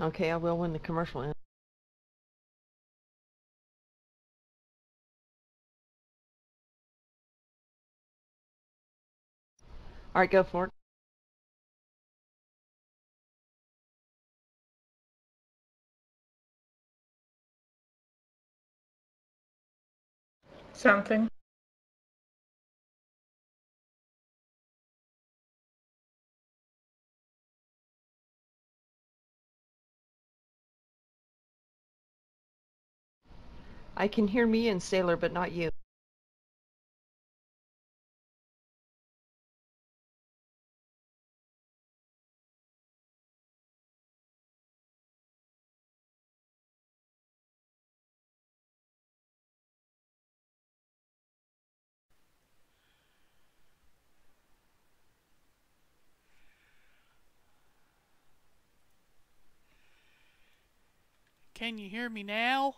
Okay, I will when the commercial ends. Alright, go for it. Something. I can hear me and Seyler, but not you. Can you hear me now?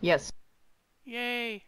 Yes. Yay.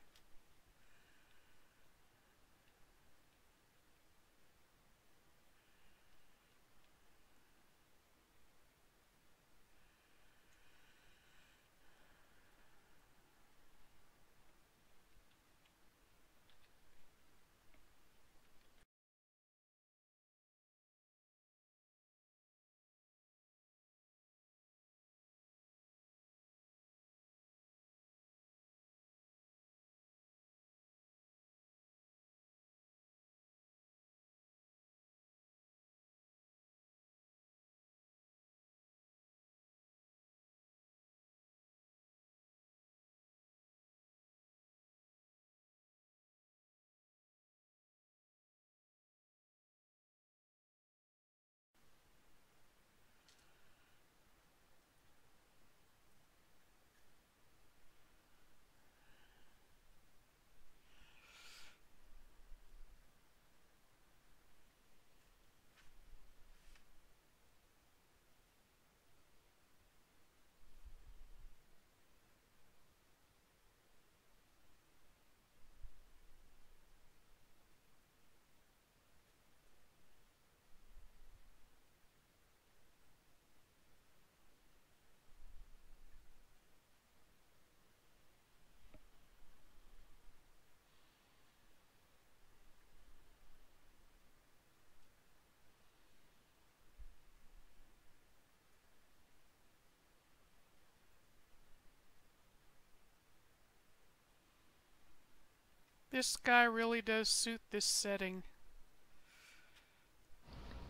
This sky really does suit this setting.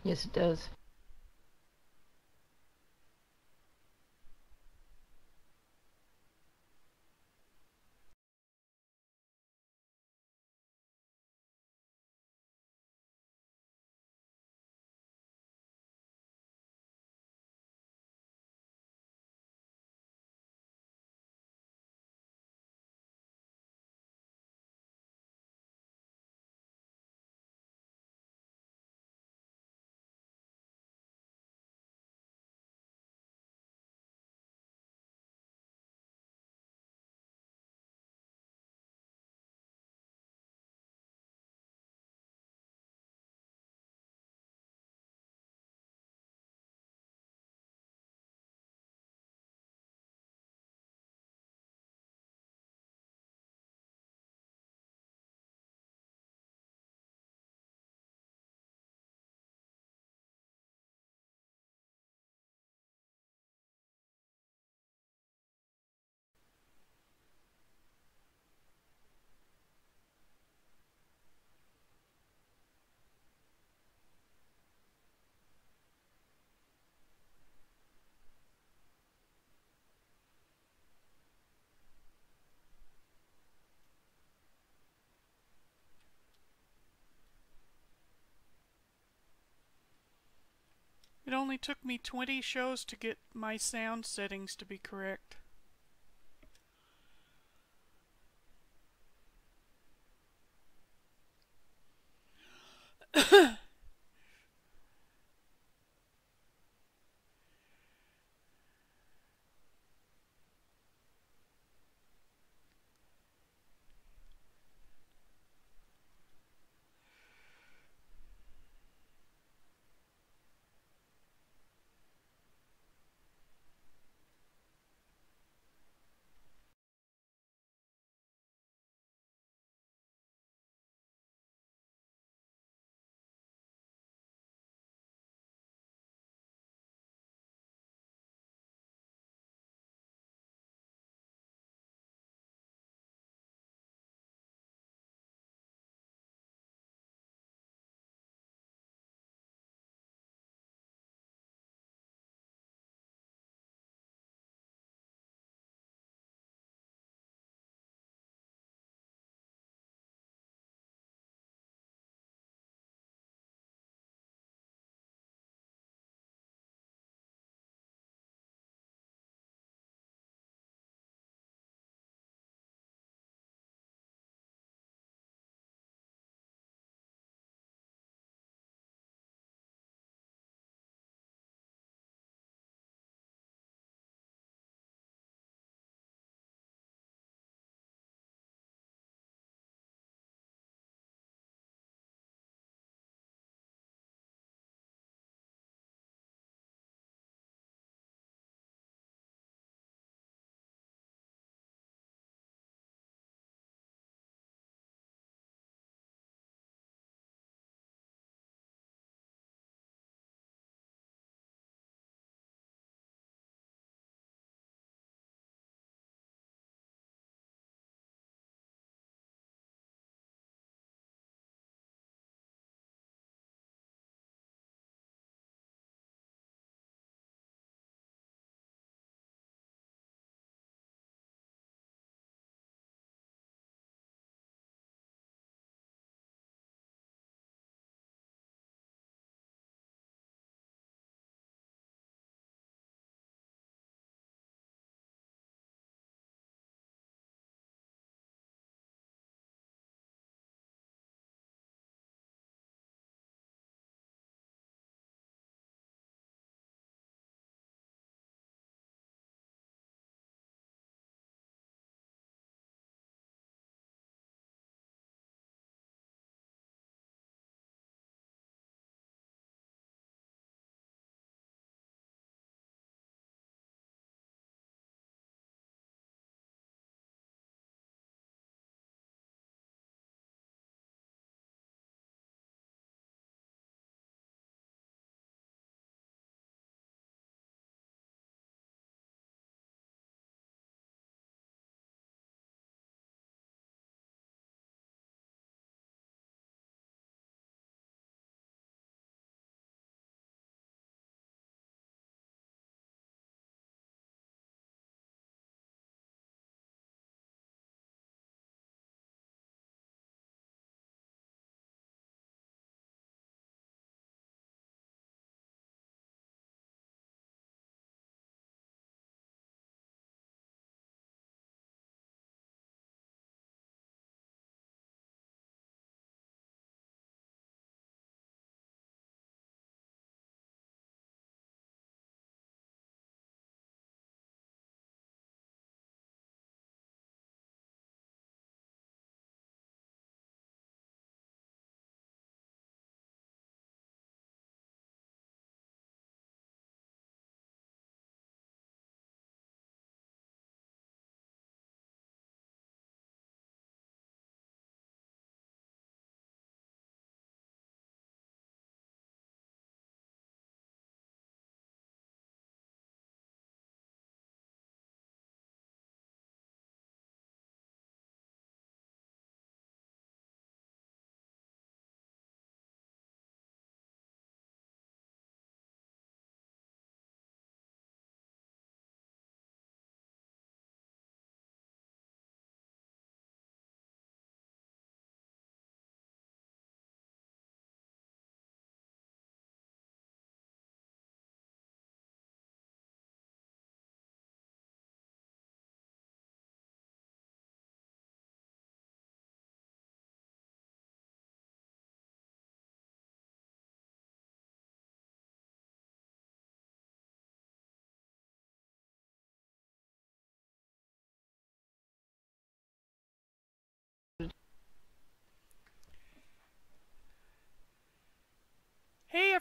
Yes, it does. It only took me 20 shows to get my sound settings to be correct.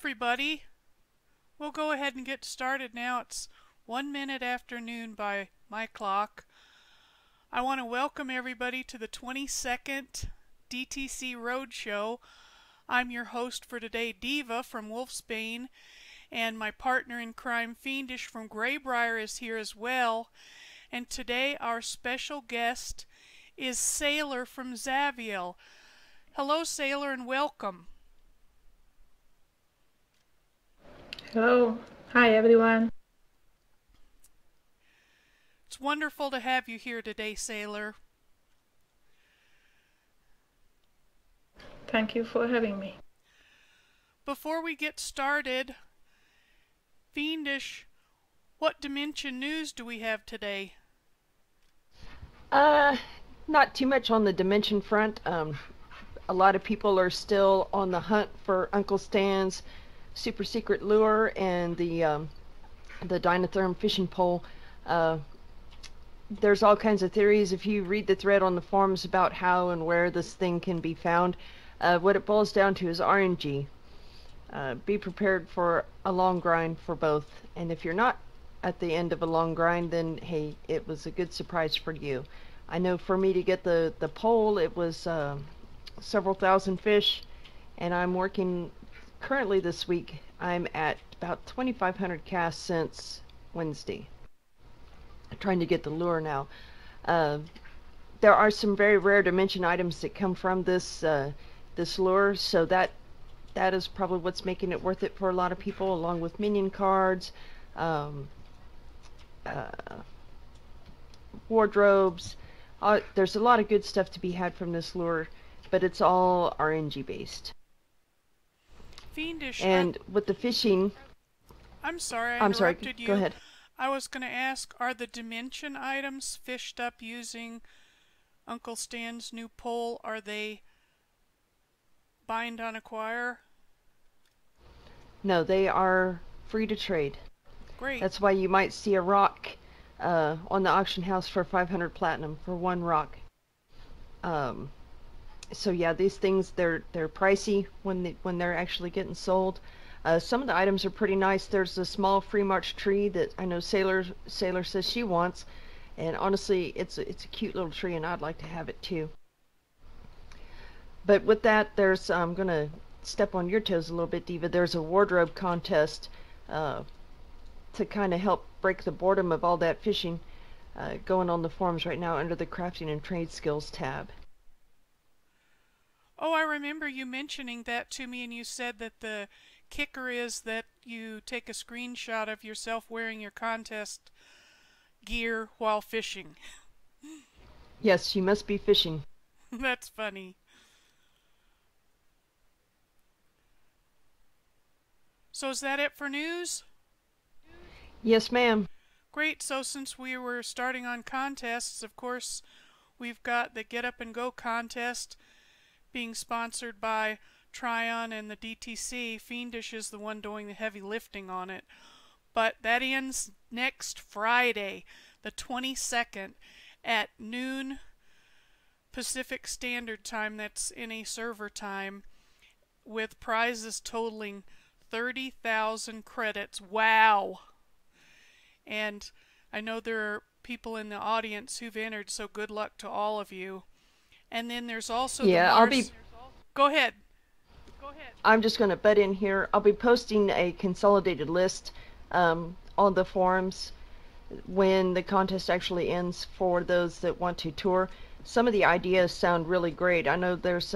everybody. We'll go ahead and get started now. It's 1 minute after noon by my clock. I want to welcome everybody to the 22nd DTC Roadshow. I'm your host for today, Diva from Wolfsbane, and my partner in crime, Fiendish from Graybrier, is here as well. And today our special guest is Seyler from Zaviel. Hello, Seyler, and welcome. Hello. Hi, everyone. It's wonderful to have you here today, Seyler. Thank you for having me. Before we get started, Fiendish, what Dimension news do we have today? Not too much on the Dimension front. A lot of people are still on the hunt for Uncle Stan's super secret lure and the Dynatherm fishing pole. There's all kinds of theories. If you read the thread on the forums about how and where this thing can be found, what it boils down to is RNG. Be prepared for a long grind for both, and if you're not at the end of a long grind, then hey, it was a good surprise for you. I know for me to get the pole, it was several thousand fish, and I'm working currently this week. I'm at about 2,500 casts since Wednesday. I'm trying to get the lure now. There are some very rare Dimension items that come from this this lure, so that is probably what's making it worth it for a lot of people, along with minion cards, wardrobes. There's a lot of good stuff to be had from this lure, but it's all RNG based. Fiendish. And with the fishing... I'm sorry, I I'm interrupted sorry, you. go ahead. I was going to ask, are the Dimension items fished up using Uncle Stan's new pole? Are they bind on acquire? No, they are free to trade. Great. That's why you might see a rock on the auction house for 500 platinum for one rock. So yeah, these things, they're pricey when they're actually getting sold. Some of the items are pretty nice. There's a small free march tree that I know Seyler says she wants, and honestly, it's a cute little tree, and I'd like to have it too. But with that, there's I'm gonna step on your toes a little bit, Diva. There's a wardrobe contest to kind of help break the boredom of all that fishing going on the forums right now under the crafting and trade skills tab. Oh, I remember you mentioning that to me, and you said that the kicker is that you take a screenshot of yourself wearing your contest gear while fishing. Yes, you must be fishing. That's funny. So is that it for news? Yes, ma'am. Great. So since we were starting on contests, of course, we've got the Get Up and Go contest being sponsored by Tryon and the DTC. Fiendish is the one doing the heavy lifting on it. But that ends next Friday, the 22nd, at noon Pacific Standard Time. That's NA server time, with prizes totaling 30,000 credits. Wow! And I know there are people in the audience who've entered, so good luck to all of you. And then there's also Go ahead. I'm just going to butt in here. I'll be posting a consolidated list on the forums when the contest actually ends for those that want to tour. Some of the ideas sound really great. I know there's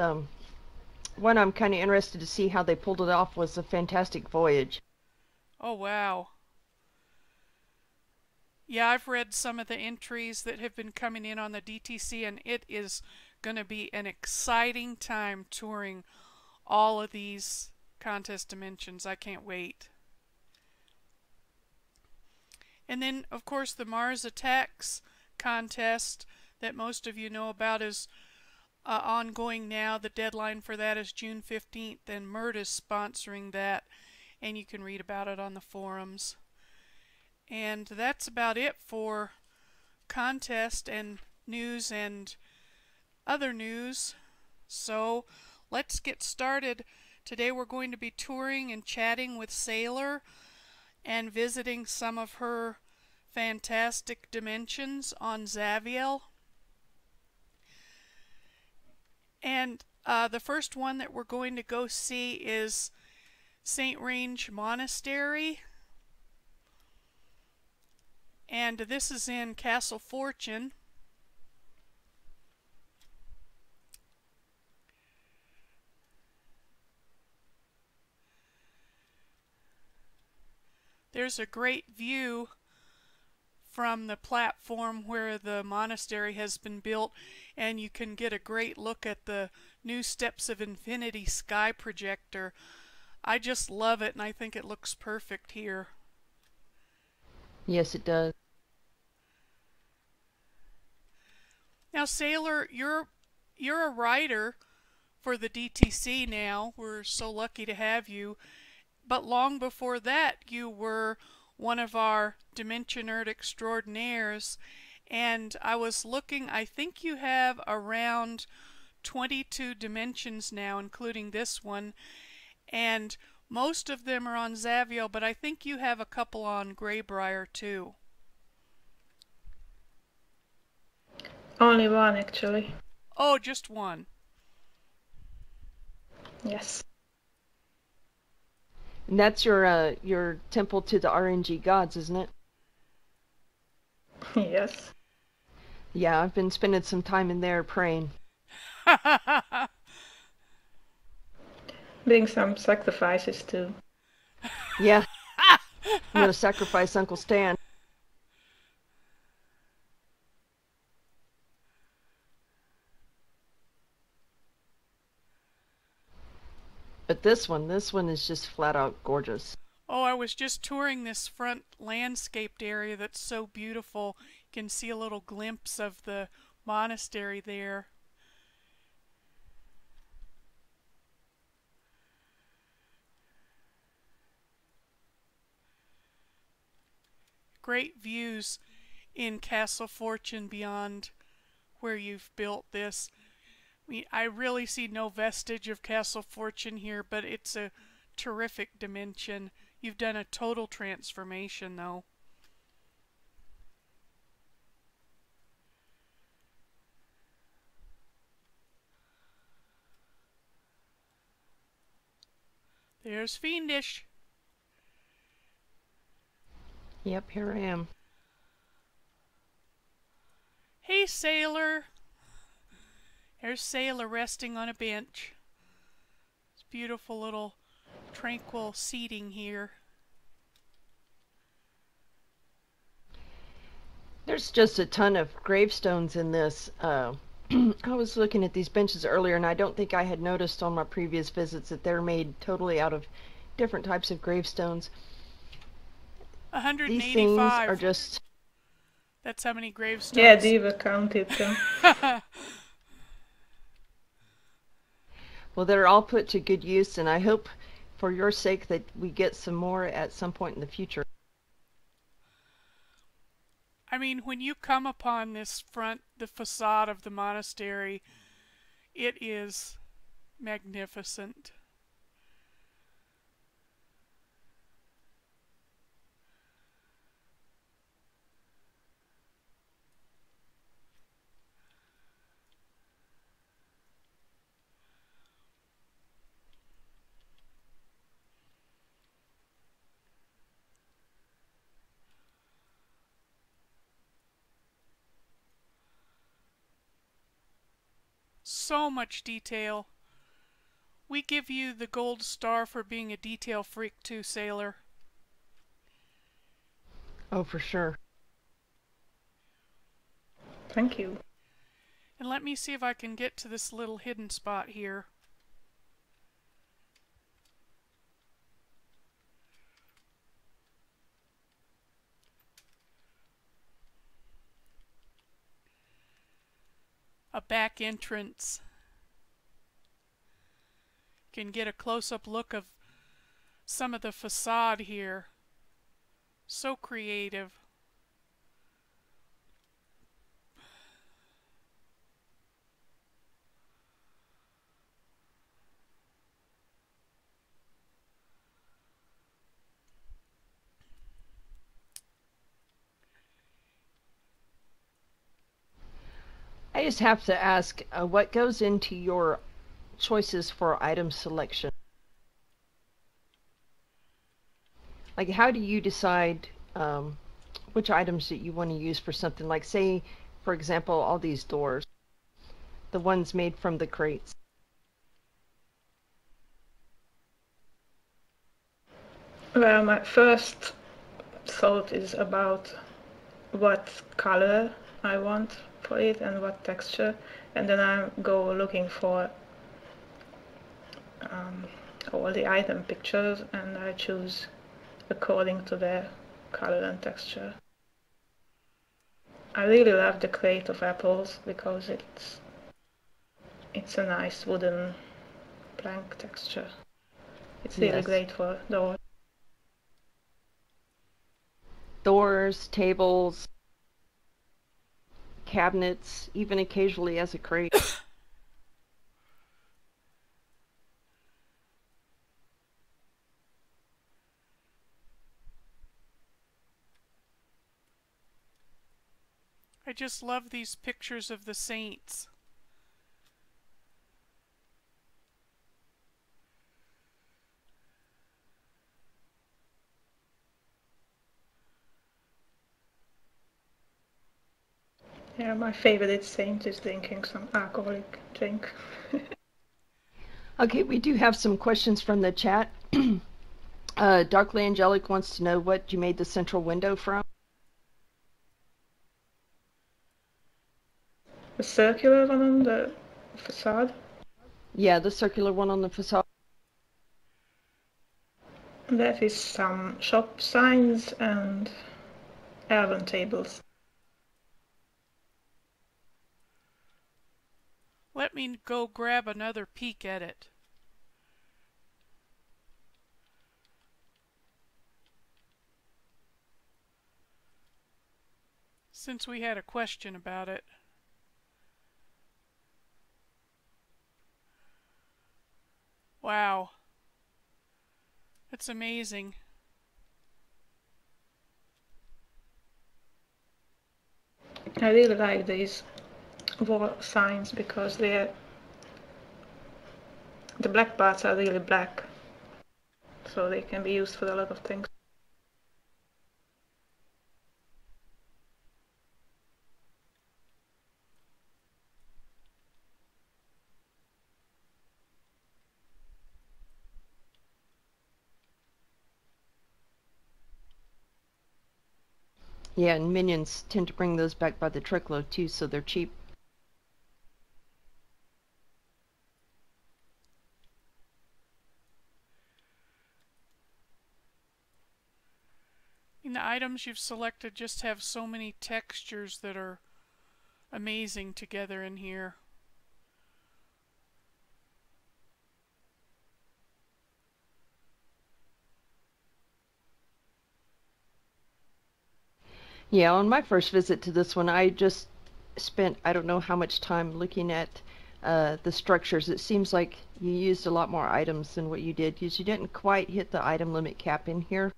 one I'm kind of interested to see how they pulled it off was a Fantastic Voyage. Oh, wow. Yeah, I've read some of the entries that have been coming in on the DTC, and it is going to be an exciting time touring all of these contest dimensions. I can't wait. And then, of course, the Mars Attacks contest that most of you know about is ongoing now. The deadline for that is June 15th, and Mert is sponsoring that, and you can read about it on the forums. And that's about it for contest and news and other news. So let's get started. Today we're going to be touring and chatting with Seyler and visiting some of her fantastic dimensions on Zaviel. And the first one that we're going to go see is St. Range Monastery. And this is in Castle Fortune. There's a great view from the platform where the monastery has been built, and you can get a great look at the new Steps of Infinity sky projector. I just love it, and I think it looks perfect here. Yes, it does. Now, Seyler, you're a writer for the DTC now. We're so lucky to have you. But long before that, you were one of our Dimension Nerd extraordinaires. And I was looking, I think you have around 22 dimensions now, including this one. And most of them are on Zaviel, but I think you have a couple on Greybriar too. Only one, actually. Oh, just one. Yes. And that's your temple to the RNG gods, isn't it? Yes. Yeah, I've been spending some time in there praying. Doing some sacrifices too. Yeah, I'm gonna sacrifice Uncle Stan. But this one is just flat out gorgeous. Oh, I was just touring this front landscaped area that's so beautiful. You can see a little glimpse of the monastery there. Great views in Castle Fortune beyond where you've built this. I mean, I really see no vestige of Castle Fortune here, but it's a terrific dimension. You've done a total transformation, though. There's Fiendish. Yep, here I am. Hey, Seyler. There's Seyler resting on a bench. It's beautiful little tranquil seating here. There's just a ton of gravestones in this. I was looking at these benches earlier, and I don't think I had noticed on my previous visits that they're made totally out of different types of gravestones. 185. These things are just... That's how many gravestones. Yeah, Diva counted them. Well, they're all put to good use, and I hope for your sake that we get some more at some point in the future. I mean, when you come upon this the facade of the monastery, it is magnificent. So much detail. We give you the gold star for being a detail freak too, Seyler. Oh, for sure. Thank you. And let me see if I can get to this little hidden spot here. A back entrance. Can get a close-up look of some of the facade here. So creative. just have to ask, what goes into your choices for item selection? Like, how do you decide which items that you want to use for something? Like, say, for example, all these doors, the ones made from the crates. Well, my first thought is about what color I want for it and what texture, and then I go looking for all the item pictures, and I choose according to their color and texture. I really love the crate of apples because it's a nice wooden plank texture. It's really Yes. great for doors. Doors, tables, cabinets, even occasionally as a crate. I just love these pictures of the saints. Yeah, my favorite saint is drinking some alcoholic drink. Okay, we do have some questions from the chat. Darkly Angelic wants to know what you made the central window from. The circular one on the facade. Yeah, the circular one on the facade. That is some shop signs and Erwin tables. Let me go grab another peek at it. Since we had a question about it. Wow. That's amazing. I really like these wall signs because the black parts are really black, so they can be used for a lot of things. Yeah, and Minions tend to bring those back by the truckload too, so they're cheap. And the items you've selected just have so many textures that are amazing together in here. Yeah, on my first visit to this one, I just spent I don't know how much time looking at the structures. It seems like you used a lot more items than what you did, because you didn't quite hit the item limit cap in here.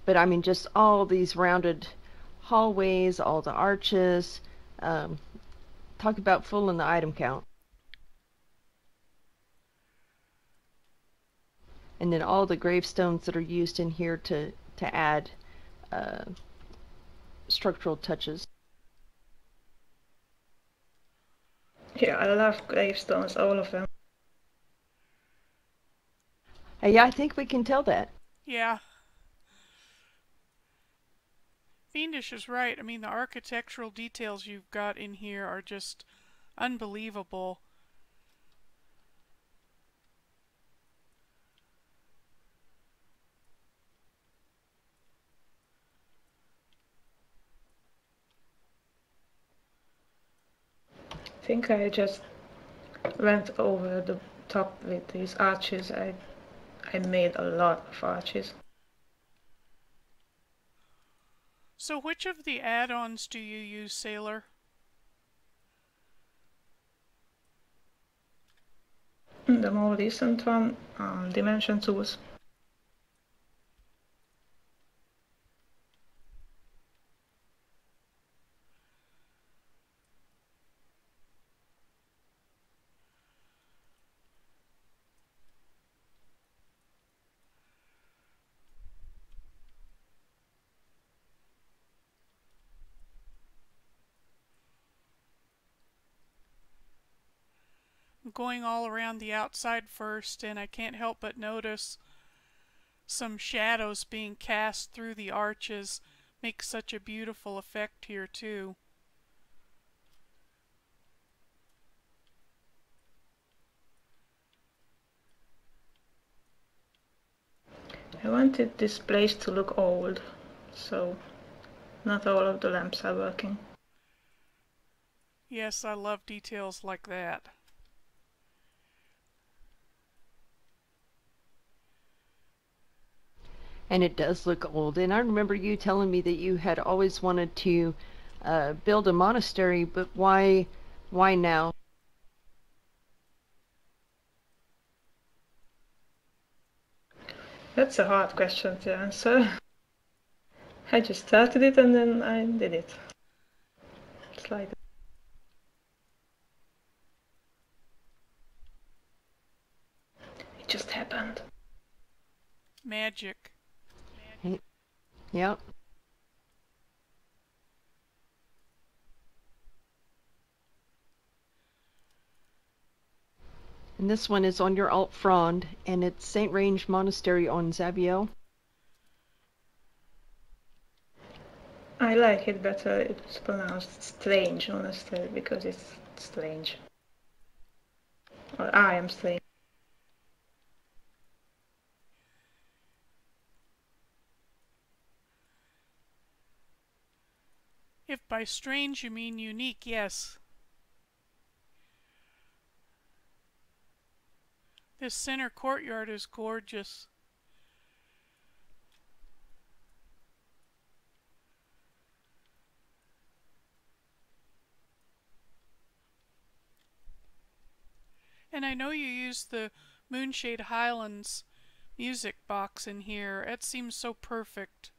But I mean, just all these rounded hallways, all the arches. Talk about full in the item count. And then all the gravestones that are used in here to add structural touches. Yeah, I love gravestones, all of them. Yeah, I think we can tell that. Yeah. Fiendish is right. I mean, the architectural details you've got in here are just unbelievable. I think I just went over the top with these arches. I made a lot of arches. So which of the add-ons do you use, Seyler? The more recent one, Dimension Tools. going all around the outside first, and I can't help but notice some shadows being cast through the arches. Makes such a beautiful effect here too. I wanted this place to look old, so not all of the lamps are working. Yes, I love details like that. And it does look old. And I remember you telling me that you had always wanted to build a monastery, but why now? That's a hard question to answer. I just started it and then I did it. It's like it just happened. Magic. Yep. And this one is on your alt frond, and it's Saint Range Monastery on Zaviel. I like it better. It's pronounced strange monastery because it's strange. Or I am strange. If by strange you mean unique, yes. This center courtyard is gorgeous. And I know you used the Moonshade Highlands music box in here. It seems so perfect.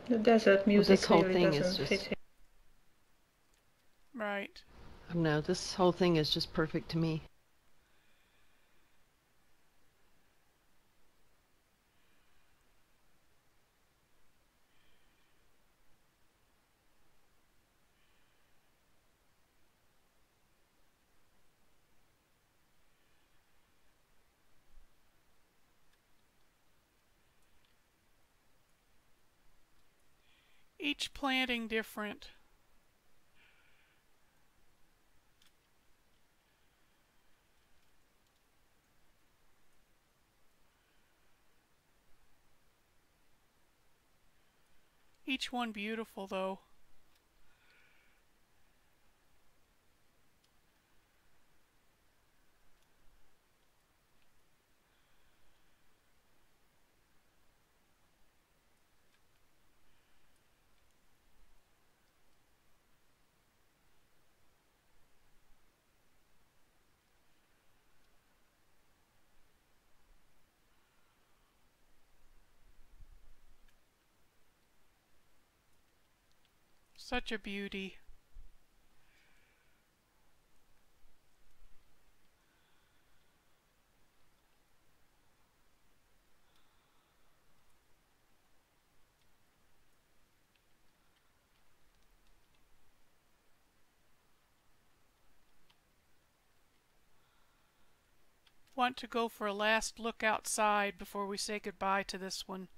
The desert music this whole really thing is doesn't just fit here. Right. I don't know, this whole thing is just perfect to me. Each planting different. Each one beautiful though. Such a beauty. Want to go for a last look outside before we say goodbye to this one.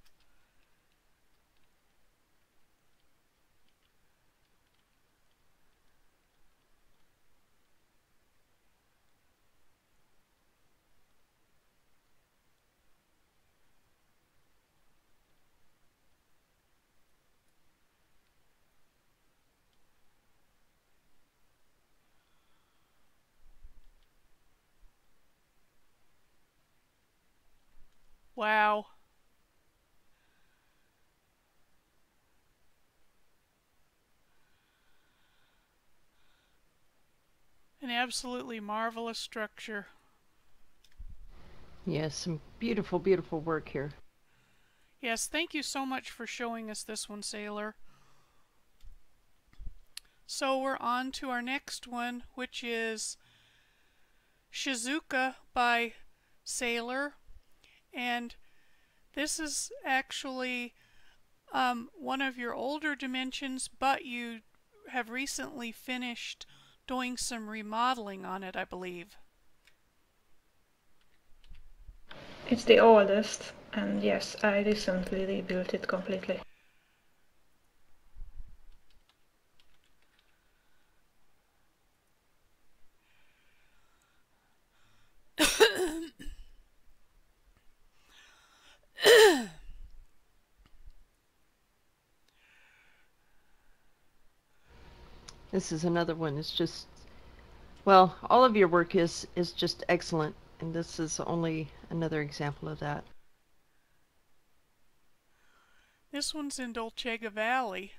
Wow. An absolutely marvelous structure. Yes, some beautiful, beautiful work here. Yes, thank you so much for showing us this one, Seyler. So we're on to our next one, which is Shizuka by Seyler, and this is actually one of your older dimensions, but you have recently finished doing some remodeling on it, I believe. It's the oldest, and yes, I recently rebuilt it completely. This is another one. It's just, well, all of your work is just excellent, and this is only another example of that. This one's in Dolcega Valley.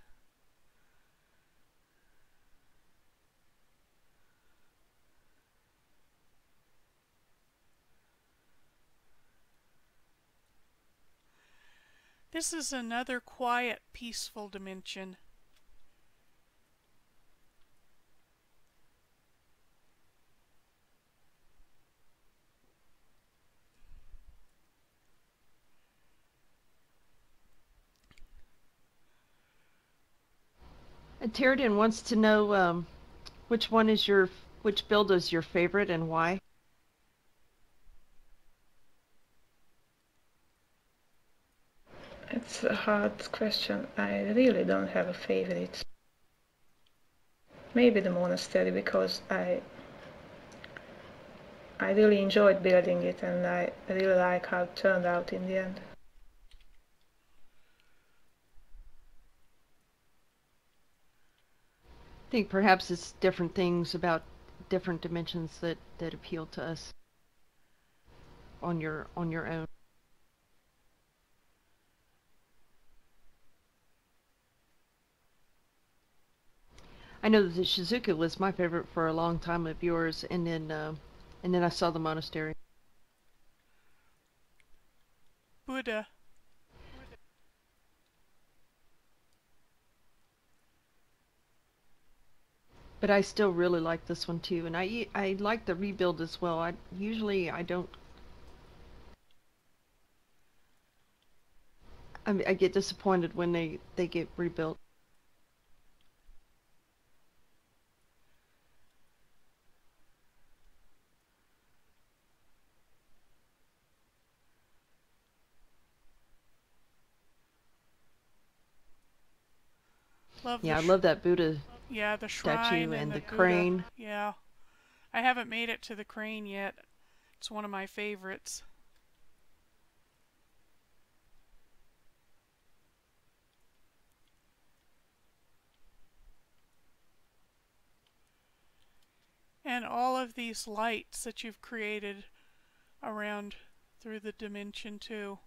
This is another quiet, peaceful dimension. Tyridan wants to know which build is your favorite and why? It's a hard question. I really don't have a favorite. Maybe the monastery, because I really enjoyed building it, and I really like how it turned out in the end. I think perhaps it's different things about different dimensions that appeal to us on your own. I know that the Shizuka was my favorite for a long time of yours, and then I saw the monastery. Buddha. But I still really like this one too, and I like the rebuild as well. I don't. I get disappointed when they get rebuilt. Yeah, I love that Buddha the statue shrine and the the Buddha. crane. Yeah. I haven't made it to the crane yet. It's one of my favorites. And all of these lights that you've created around through the dimension too.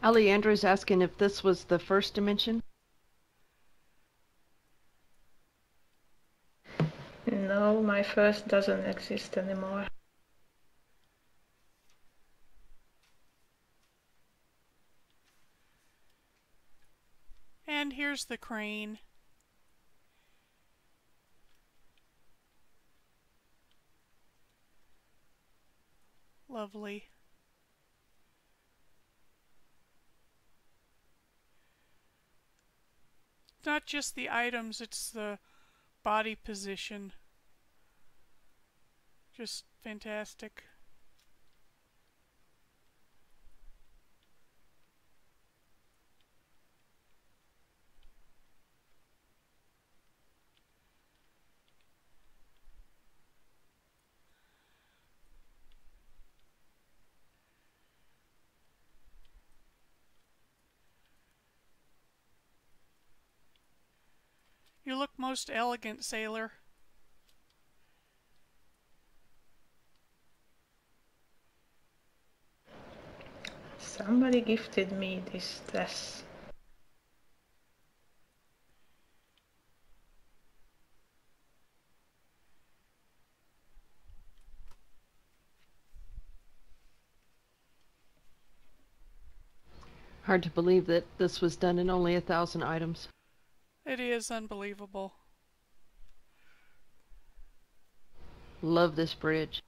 Aleandra's asking if this was the first dimension. No, my first doesn't exist anymore. And here's the crane. Lovely. It's not just the items, it's the body position. Just fantastic. You look most elegant, Seyler. Somebody gifted me this dress. Hard to believe that this was done in only 1,000 items. It is unbelievable. Love this bridge.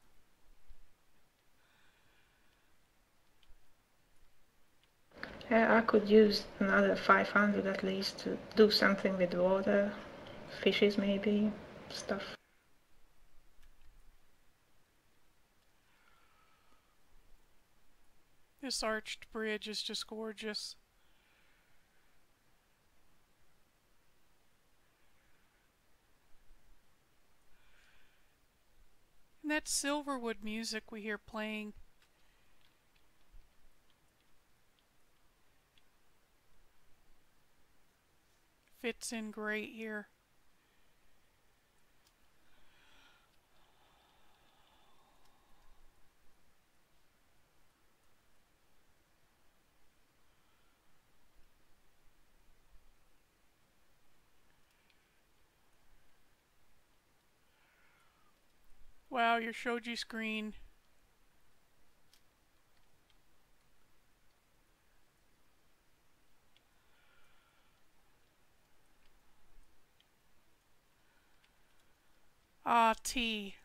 Yeah, I could use another 500 at least to do something with water, fishes maybe, stuff. This arched bridge is just gorgeous. And that silverwood music we hear playing. Fits in great here. Wow, your shoji screen. Ah, tea.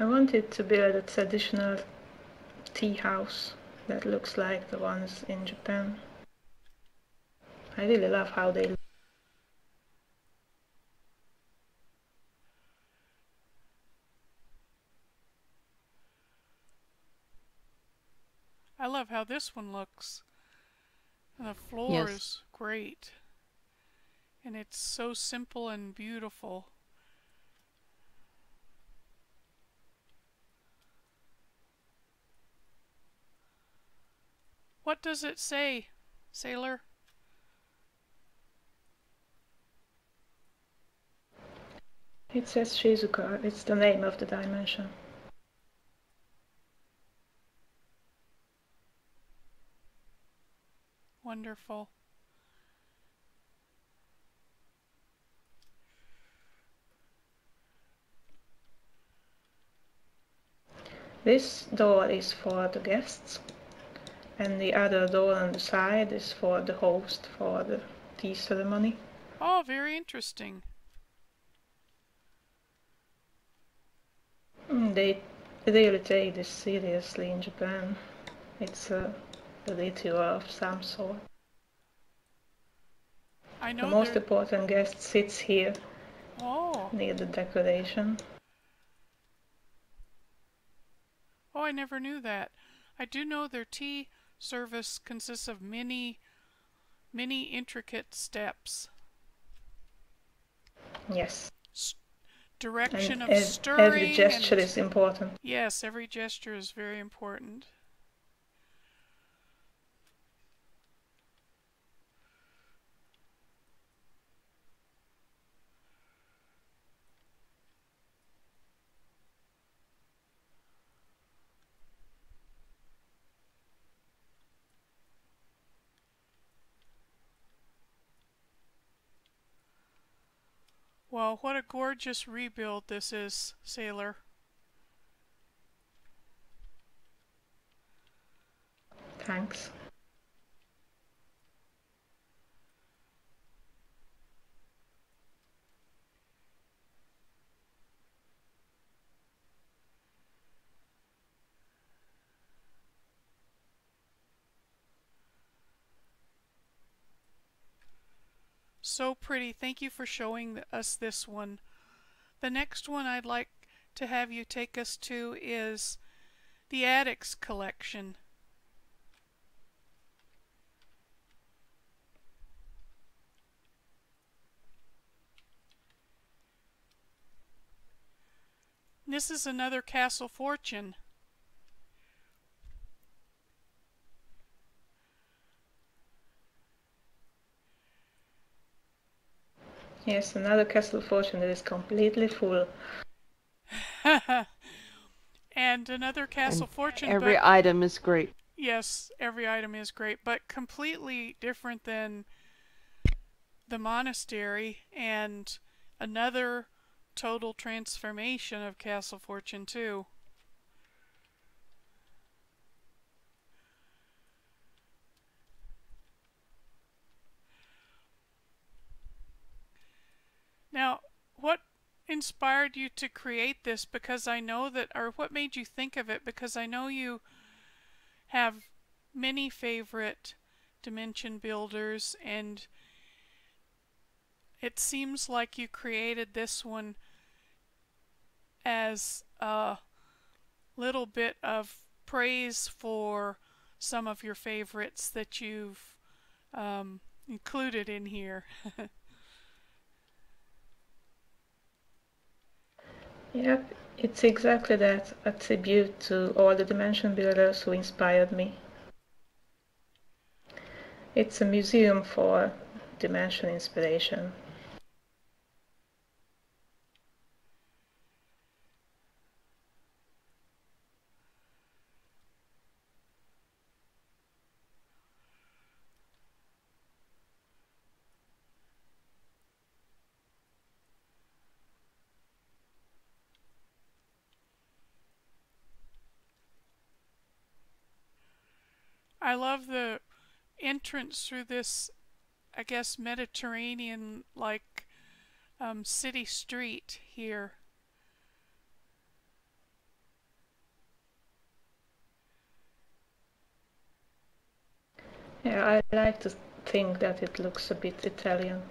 I wanted to build a traditional tea house that looks like the ones in Japan. I really love how they look. I love how this one looks. And the floor Yes. is great. And it's so simple and beautiful. What does it say, Seyler? It says Shizuka, it's the name of the dimension. Wonderful. This door is for the guests, and the other door on the side is for the host for the tea ceremony. Oh, very interesting. They really take this seriously in Japan. It's a ritual of some sort. I The know most there. important guest sits here Oh. near the decoration. Oh, I never knew that. I do know their tea service consists of many intricate steps. Yes. Direction of And every stirring gesture and is important. yes, every gesture is very important. Well, what a gorgeous rebuild this is, Seyler. Thanks. So pretty. Thank you for showing us this one. The next one I'd like to have you take us to is the Addicts collection. This is another Castle Fortune. Yes, another Castle Fortune that is completely full. And another Castle And Fortune, every but item is great. yes, every item is great, but completely different than the monastery, and another total transformation of Castle Fortune too. Now, what inspired you to create this? Because I know that, or what made you think of it? Because I know you have many favorite dimension builders, and it seems like you created this one as a little bit of praise for some of your favorites that you've included in here. Yep, it's exactly that, a tribute to all the dimension builders who inspired me. It's a museum for dimension inspiration. I love the entrance through this, I guess, Mediterranean like city street here. Yeah, I like to think that it looks a bit Italian.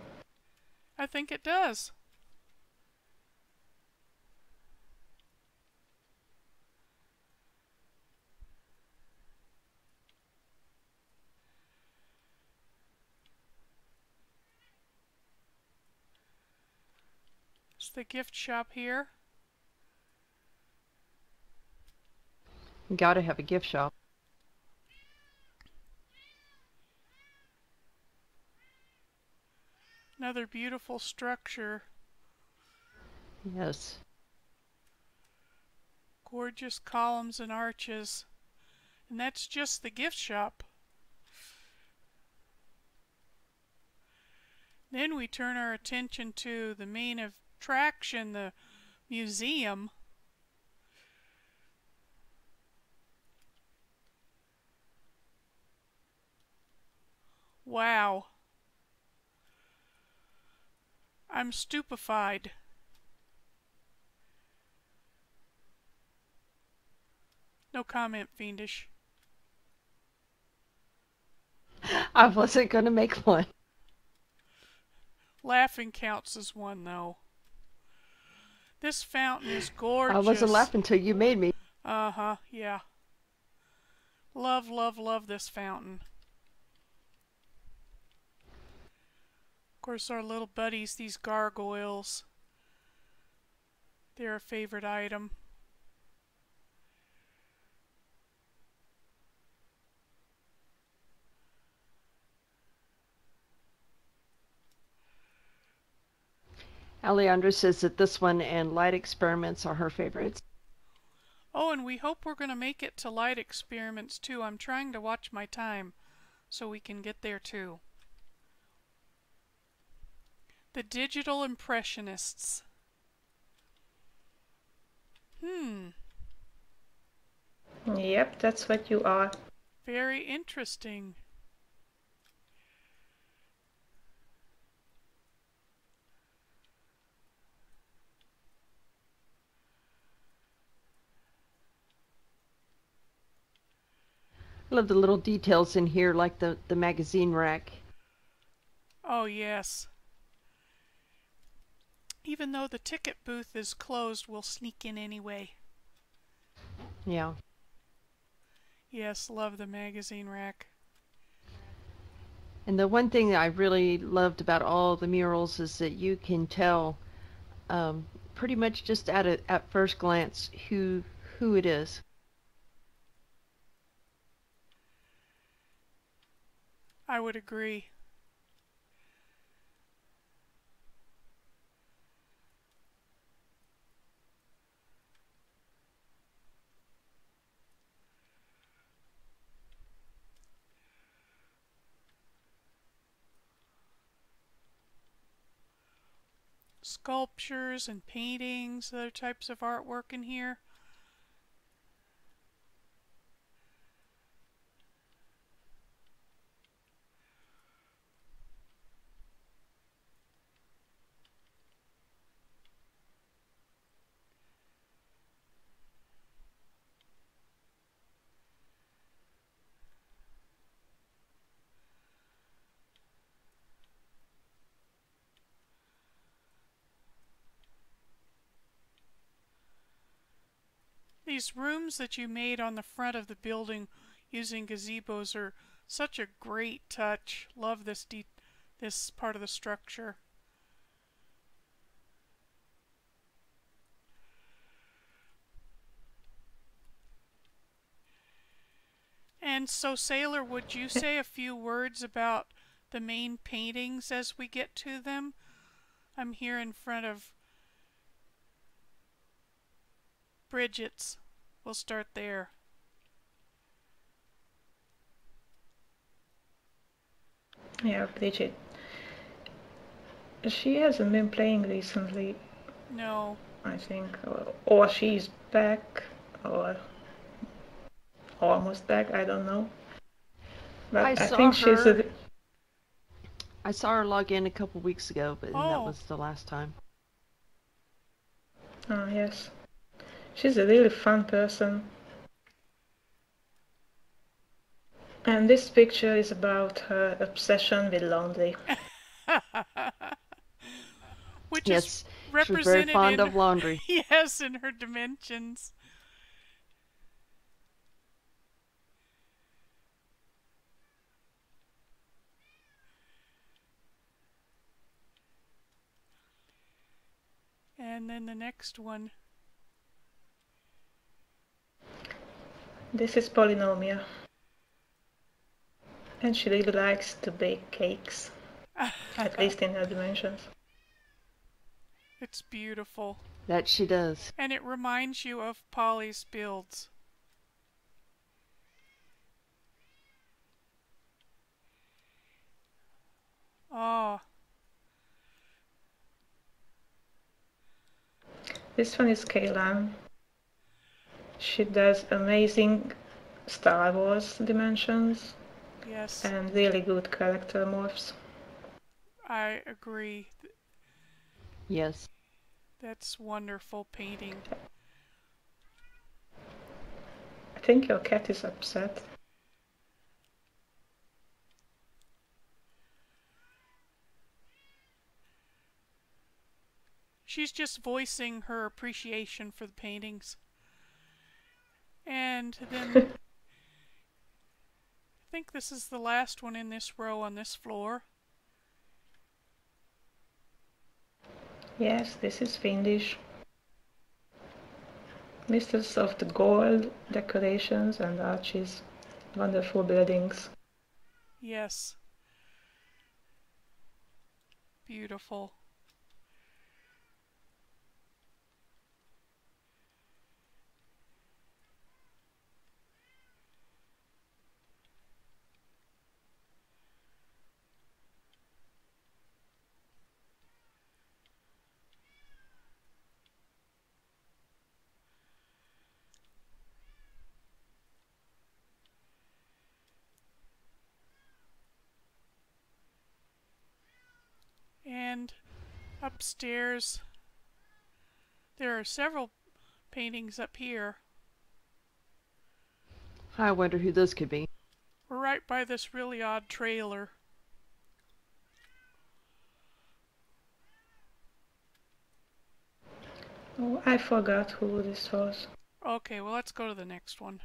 I think it does. It's the gift shop here. Gotta have a gift shop. Another beautiful structure. Yes. Gorgeous columns and arches. And that's just the gift shop. Then we turn our attention to the main attraction, the museum. Wow. I'm stupefied. No comment, Fiendish. I wasn't gonna make one. Laughing counts as one, though. This fountain is gorgeous. I wasn't laughing till you made me. Uh-huh, yeah. Love, love, love this fountain. Of course, our little buddies, these gargoyles. They're a favorite item. Alejandra says that this one and light experiments are her favorites. Oh, and we hope we're going to make it to light experiments too. I'm trying to watch my time so we can get there too. The digital impressionists. Yep, that's what you are. Very interesting. I love the little details in here, like the magazine rack. Oh, yes. Even though the ticket booth is closed, we'll sneak in anyway. Yeah. Yes, love the magazine rack. And the one thing that I really loved about all the murals is that you can tell pretty much just at first glance who it is. I would agree. Sculptures and paintings, other types of artwork in here. These rooms that you made on the front of the building using gazebos are such a great touch. Love this part of the structure. And so, Seyler, would you say a few words about the main paintings as we get to them? I'm here in front of Bridget's. We'll start there. Yeah, Bridget. She hasn't been playing recently. No. I think, or she's back, or almost back. I don't know. But I think she's a. I saw her log in a couple weeks ago, but that was the last time. Oh, yes. She's a really fun person. And this picture is about her obsession with laundry. Which yes, is represented she was very fond of laundry. Yes, in her dimensions. And then the next one. This is Polynomia. And she really likes to bake cakes, at least in her dimensions. It's beautiful. That she does. And it reminds you of Polly's builds. Oh. This one is Kaylan. She does amazing Star Wars dimensions. Yes. And really good character morphs. I agree. Yes. That's wonderful painting. I think your cat is upset. She's just voicing her appreciation for the paintings. And then I think this is the last one in this row on this floor. Yes, this is Fiendish. Mistress of the gold, decorations and arches. Wonderful buildings. Yes. Beautiful. And upstairs, there are several paintings up here. I wonder who those could be. We're right by this really odd trailer. Oh, I forgot who this was. Okay, well, let's go to the next one.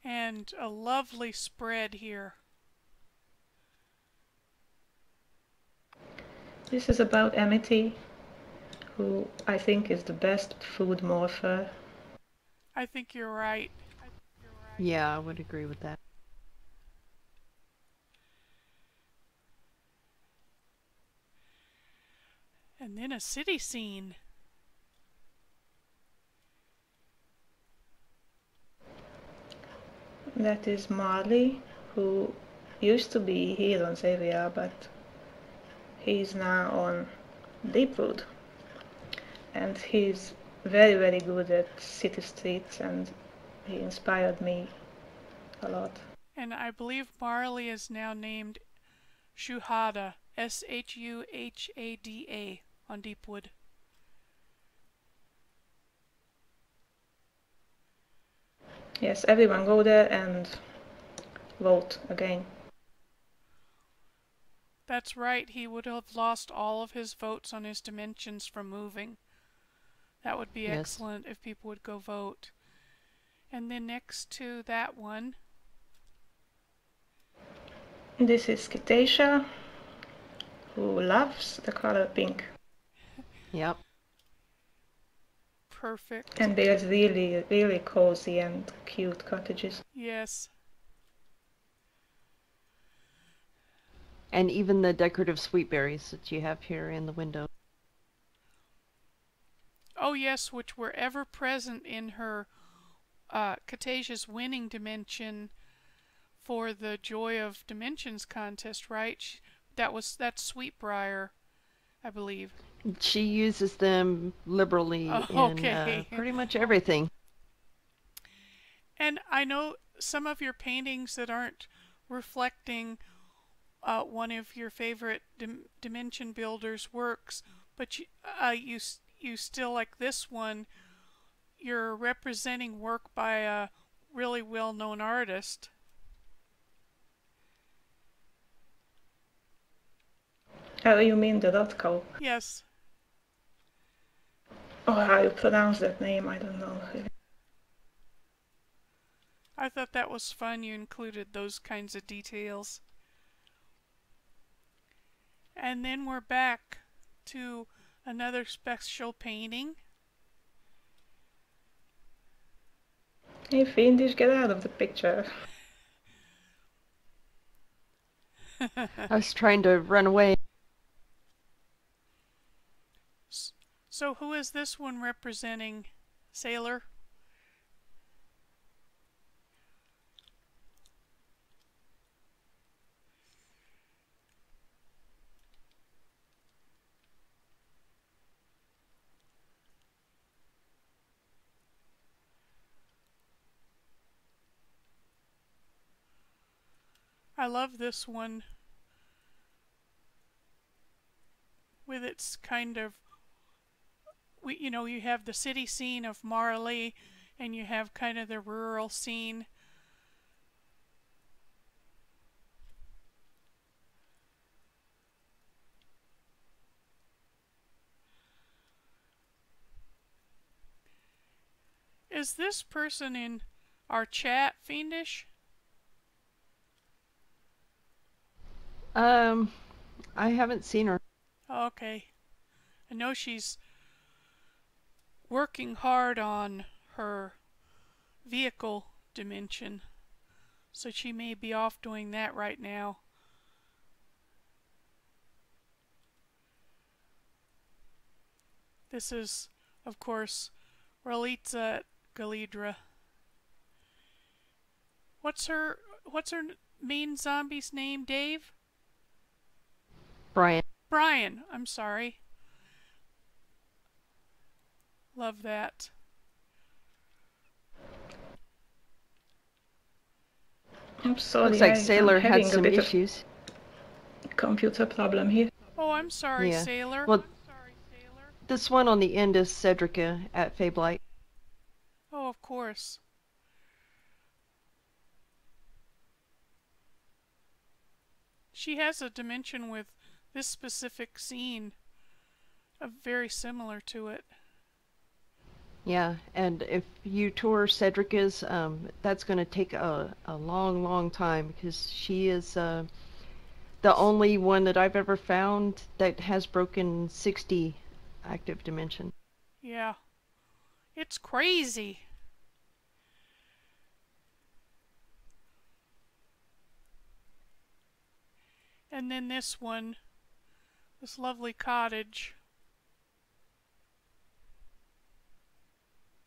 And a lovely spread here. This is about Amity, who I think is the best food morpher. I think you're right. Yeah, I would agree with that. And then a city scene. That is Marley, who used to be here on Zaviel, but he's now on Deepwood. And he's very, very good at city streets, and he inspired me a lot. And I believe Marley is now named Shuhada, Shuhada, on Deepwood. Yes, everyone go there and vote again. That's right. He would have lost all of his votes on his dimensions from moving. That would be Yes. excellent if people would go vote. And then next to that one, This is Kitasia, who loves the color pink. Yep. perfect. And there's really, really cozy and cute cottages. Yes. And even the decorative sweet berries that you have here in the window. Oh, yes, which were ever present in her Catasia's winning dimension for the Joy of Dimensions contest, right? That's Sweetbriar, I believe. She uses them liberally in Okay. pretty much everything. And I know some of your paintings that aren't reflecting one of your favorite Dimension Builders works, but you still like this one. You're representing work by a really well-known artist. Oh, you mean the Dotco? Yes. Oh, how you pronounce that name, I don't know. I thought that was fun. You included those kinds of details. And then we're back to another special painting. Hey, Fiendish, get out of the picture. I was trying to run away. So who is this one representing, Seyler? I love this one with its kind of, you have the city scene of Marley and you have kind of the rural scene. Is this person in our chat Fiendish? I haven't seen her. Okay. I know she's working hard on her vehicle dimension, so she may be off doing that right now. This is, of course, Ralitza Galidra. What's her main zombie's name, Dave? Brian. Brian, I'm sorry. Love that. I'm sorry, Looks like I'm Seyler had having a some bit issues. of computer problem here. Oh, I'm sorry, Yeah. Seyler. Well, this one on the end is Cedrica at Fablight. Oh, of course. She has a dimension with this specific scene, very similar to it. Yeah, and if you tour Cedrica's, that's going to take a long, long time because she is the only one that I've ever found that has broken 60 active dimension. Yeah. It's crazy. And then this one, this lovely cottage.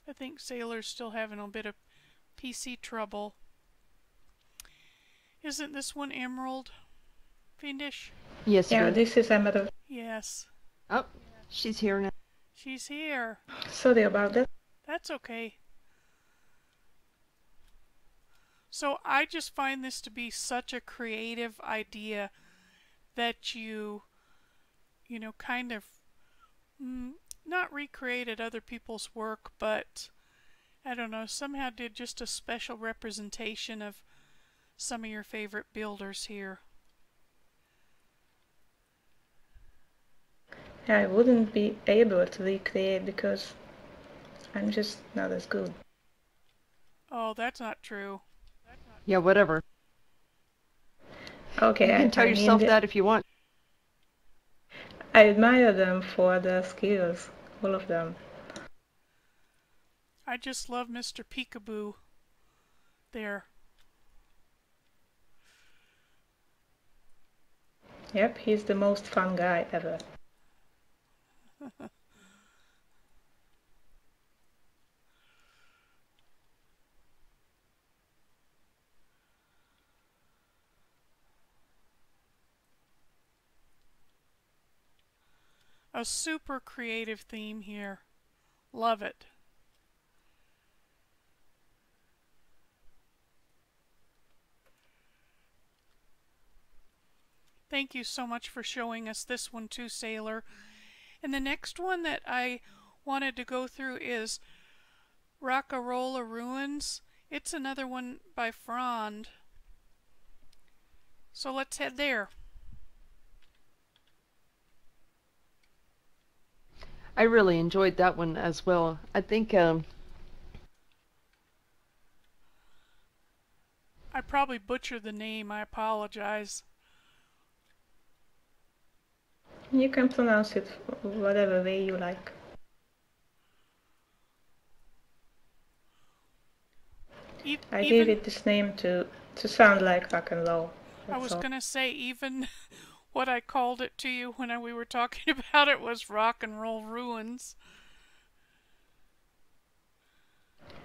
I think Seyler's still having a bit of PC trouble. Isn't this one Emerald, Fiendish? Yes, Yeah, it is. this is Emerald. Yes. Oh, she's here now. She's here. Sorry about that. That's okay. So I just find this to be such a creative idea that you kind of not recreated other people's work, but I don't know, somehow did just a special representation of some of your favorite builders here. I wouldn't be able to recreate because I'm just not as good. Oh, that's not true. Yeah, whatever. Okay, You can tell I mean, yourself that if you want. I admire them for their skills, all of them. I just love Mr. Peekaboo there. Yep, he's the most fun guy ever. A super creative theme here. Love it. Thank you so much for showing us this one too, Seyler. And the next one that I wanted to go through is Rockarola Ruins. It's another one by Frond. So let's head there. I really enjoyed that one as well. I think I probably butchered the name. I apologize. You can pronounce it whatever way you like. I gave it this name to sound like rock and roll. I was going to say, even what I called it to you when we were talking about it was Rock and Roll Ruins.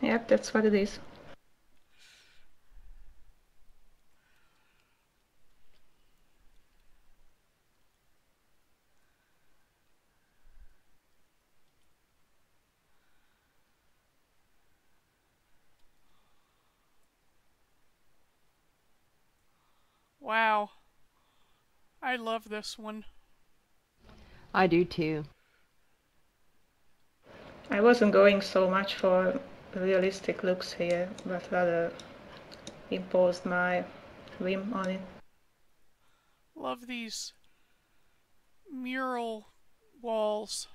Yep, that's what it is. Wow. I love this one. I do too. I wasn't going so much for realistic looks here, but rather imposed my whim on it. Love these mural walls.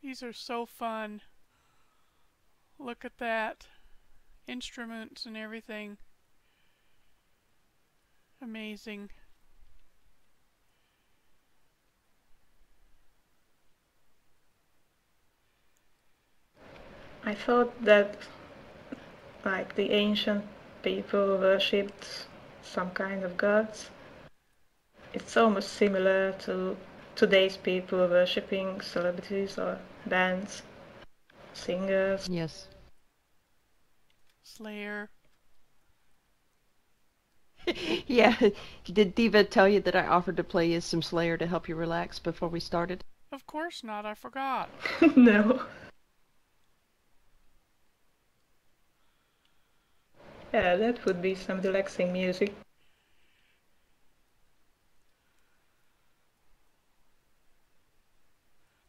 These are so fun. Look at that. Instruments and everything. Amazing. I thought that like the ancient people worshipped some kind of gods. It's almost similar to today's people worshipping celebrities or bands, singers. Yes. Slayer. Yeah. Did Diva tell you that I offered to play you some Slayer to help you relax before we started? Of course not, I forgot. No. Yeah, that would be some relaxing music.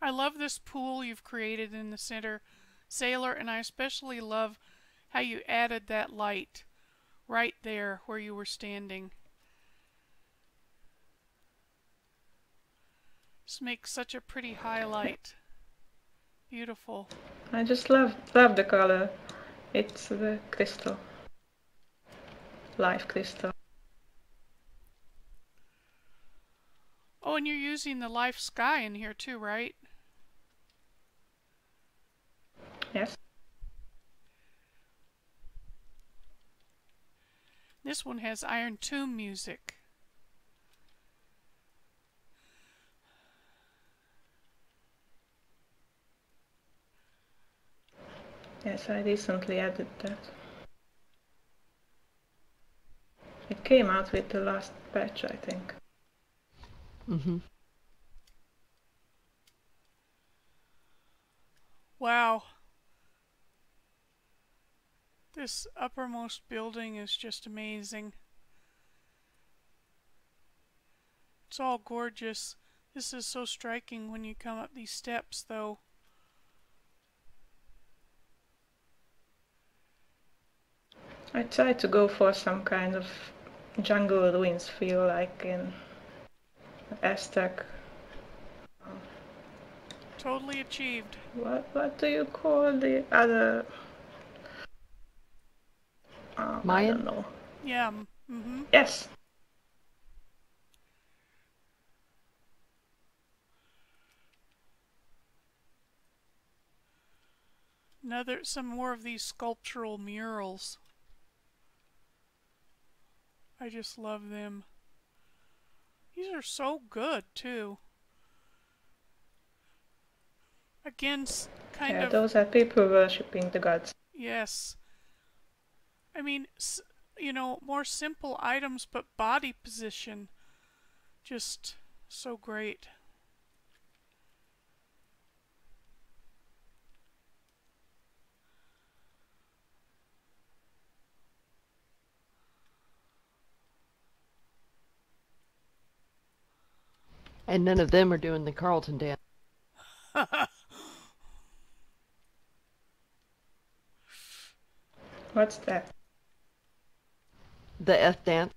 I love this pool you've created in the center, Seyler, and I especially love how you added that light right there where you were standing. This makes such a pretty highlight. Beautiful. I just love the color. It's the crystal. Live crystal. Oh, and you're using the life sky in here too, right? Yes. This one has Iron Tomb music. Yes, I recently added that. It came out with the last patch, I think. Mm-hmm. Wow. This uppermost building is just amazing. It's all gorgeous. This is so striking when you come up these steps, though. I try to go for some kind of jungle ruins feel, like in Aztec. Totally achieved. What do you call the other? I Mayan? don't know. Yeah. Mm-hmm. Yes. Some more of these sculptural murals. I just love them. These are so good, too. Again, kind of... Those are people worshipping the gods. Yes. I mean, more simple items, but body position. Just so great. And none of them are doing the Carlton dance. What's that? The F dance.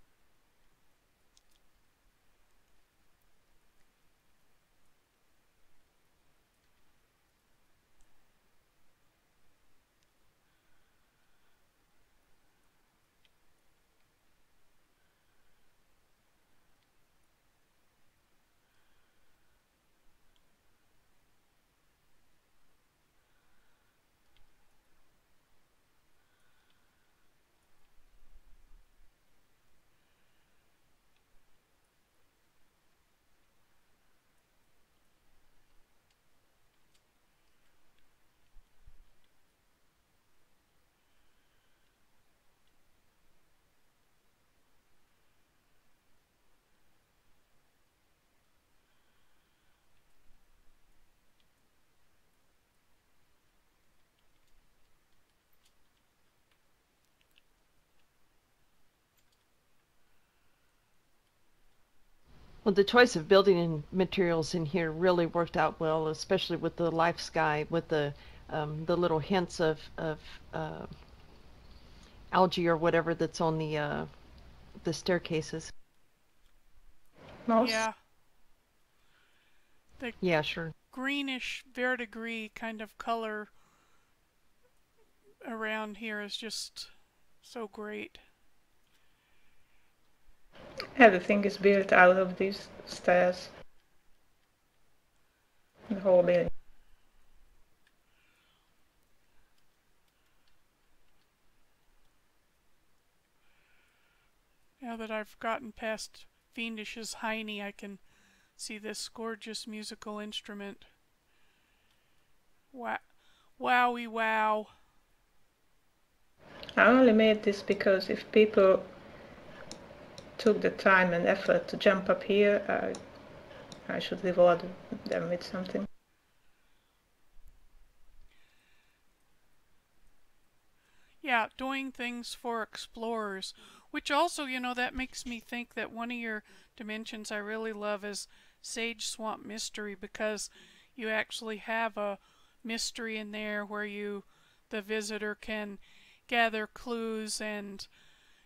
Well, the choice of building materials in here really worked out well, especially with the life sky, with the little hints of uh, algae or whatever that's on the staircases. Mouse? Yeah. The Yeah, sure. greenish verdigris kind of color around here is just so great. Everything is built out of these stairs. The whole building. Now that I've gotten past Fiendish's Heine, I can see this gorgeous musical instrument. Wow. Wowie wow. I only made this because if people took the time and effort to jump up here, I should reward them with something. Yeah, doing things for explorers. Which also, that makes me think that one of your dimensions I really love is Sage Swamp Mystery, because you actually have a mystery in there where the visitor, can gather clues and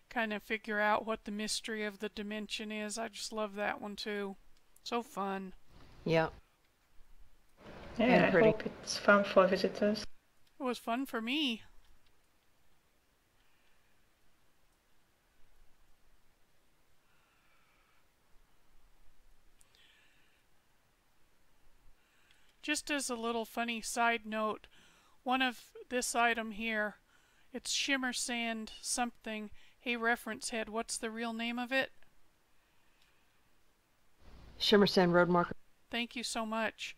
kind of figure out what the mystery of the dimension is. I just love that one too. So fun. Yeah. Yeah, I pretty. hope it's fun for visitors. It was fun for me. Just as a little funny side note, one of this item here, it's Shimmer Sand something. Hey, Reference Head, what's the real name of it? Shimmer Sand Road Marker. Thank you so much.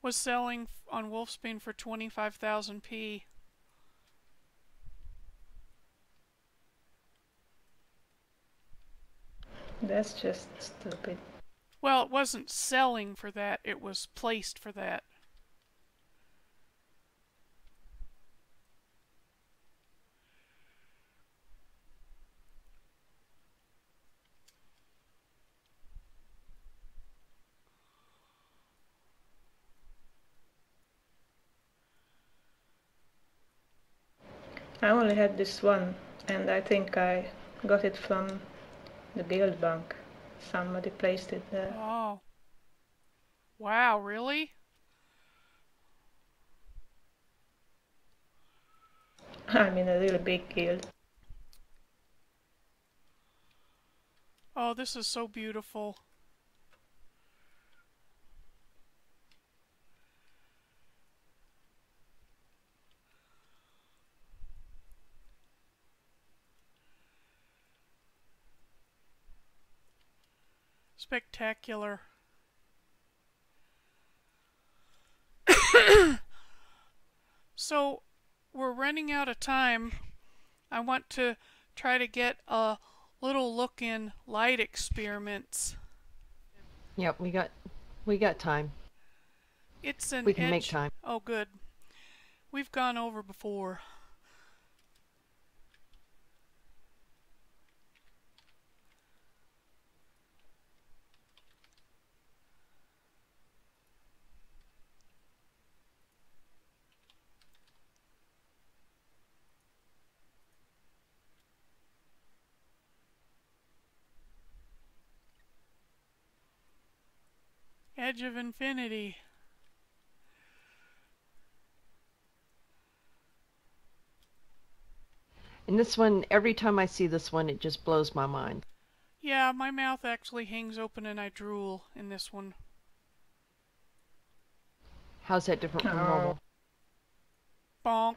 Was selling on Wolfsbane for 25,000p. That's just stupid. Well, it wasn't selling for that, it was placed for that. I only had this one, and I think I got it from the Guild Bank. Somebody placed it there. Oh, wow, really? I'm in a really big guild. Oh, this is so beautiful. Spectacular. So, we're running out of time. I want to try to get a little look in light experiments. Yep, we got time. It's an We can make edge. time. Oh, good. We've gone over before. Edge of infinity. And this one, every time I see this one, it just blows my mind. Yeah, my mouth actually hangs open and I drool in this one. How's that different from normal? Bonk.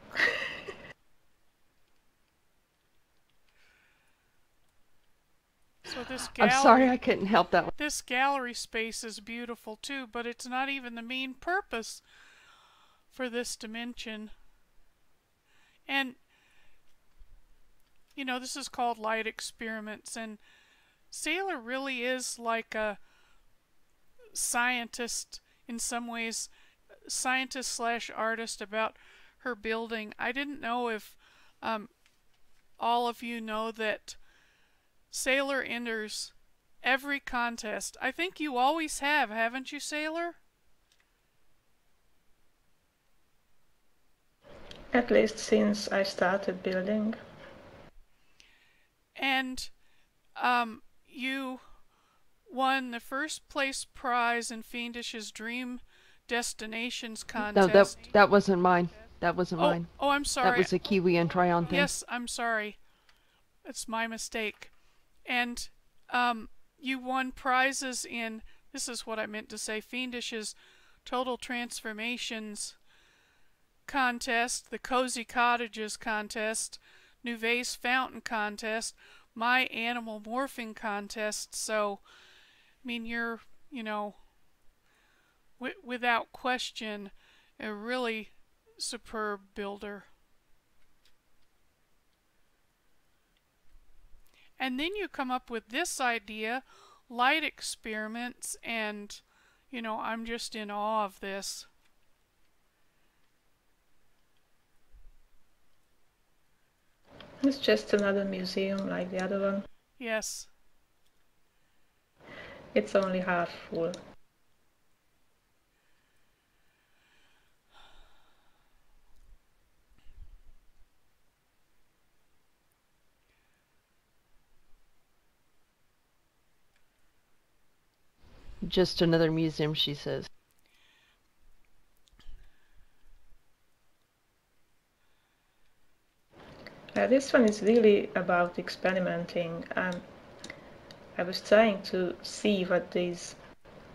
So this gallery, I'm sorry I couldn't help that one. this gallery space is beautiful too, but it's not even the main purpose for this dimension. And you know, this is called light experiments, and Seyler really is like a scientist in some ways, scientist slash artist about her building. I didn't know if all of you know that Seyler enters every contest. I think you always have, haven't you, Seyler? At least since I started building. And you won the first place prize in Fiendish's Dream Destinations No, contest. that wasn't mine. That wasn't mine. Oh, I'm sorry. That was a Kiwi and Tryon thing. Yes, I'm sorry. It's my mistake. And you won prizes in, this is what I meant to say, Fiendish's Total Transformations contest, the Cozy Cottages contest, Nouvet's Fountain contest, my Animal Morphing contest. So, I mean, you're, you know, without question, a really superb builder. And then you come up with this idea, light experiments, and, you know, I'm just in awe of this. It's just another museum like the other one. Yes. It's only half full. Just another museum, she says. This one is really about experimenting. I was trying to see what these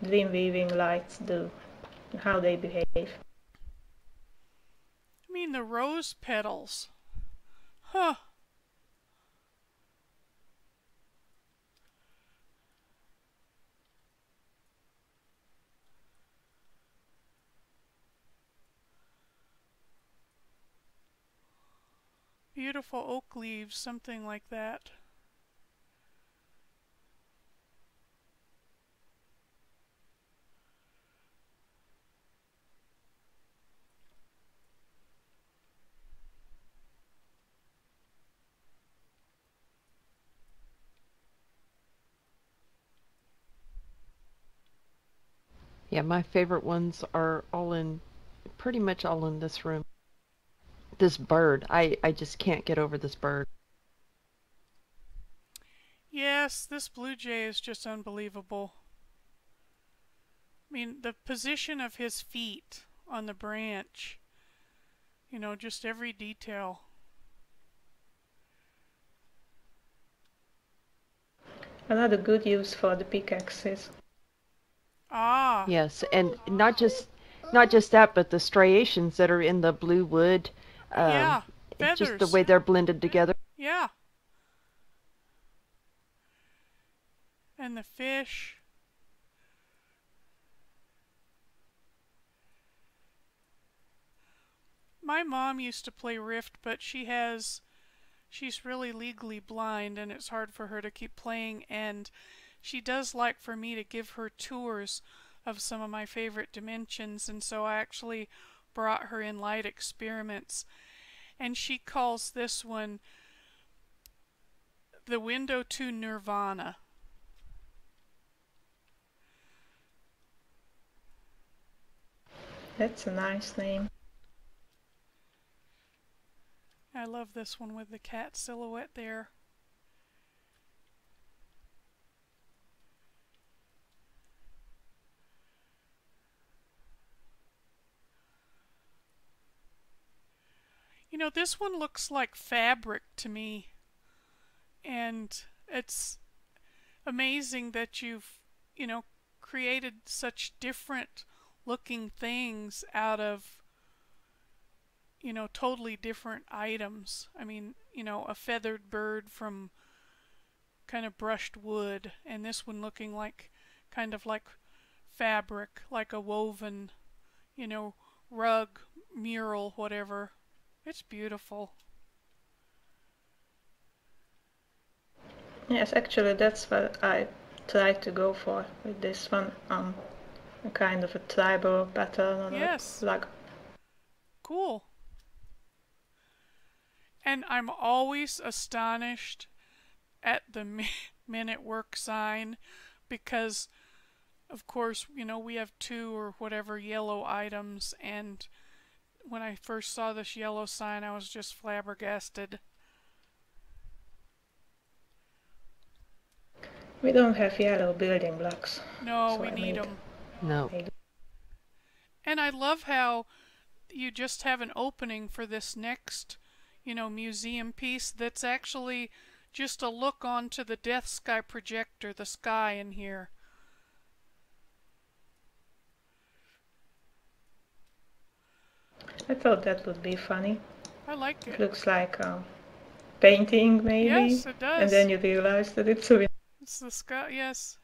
dream weaving lights do, how they behave. I mean, the rose petals. Huh. Beautiful oak leaves, something like that. Yeah, my favorite ones are all in, pretty much all in this room. This bird, I just can't get over this bird. Yes, this blue jay is just unbelievable. I mean, the position of his feet on the branch, just every detail. Another good use for the pickaxes. Ah, Yes, and not just that, but the striations that are in the blue wood, um, yeah, just the feathers. way they're blended together. Yeah, and the fish. My mom used to play Rift, but she's really legally blind and it's hard for her to keep playing, and she does like for me to give her tours of some of my favorite dimensions, and so I actually brought her in light experiments, and she calls this one the window to nirvana. That's a nice name. I love this one with the cat silhouette there. This one looks like fabric to me, and it's amazing that you've, created such different looking things out of, totally different items. I mean, a feathered bird from kind of brushed wood, and this one looking like kind of like fabric, like a woven, you know, rug, mural, whatever. It's beautiful. Yes, actually that's what I tried to go for with this one. A kind of a tribal pattern on Yes, a log. cool. And I'm always astonished at the men at work sign because, of course, we have 2 or whatever yellow items, and when I first saw this yellow sign, I was just flabbergasted. We don't have yellow building blocks. No, So we I need made them. No. And I love how you just have an opening for this next, museum piece that's actually just a look onto the Death Sky projector, the sky in here. I thought that would be funny. I like It it. looks like painting maybe, Yes, it and does. then you realize that it's a window. It's the sky, yes.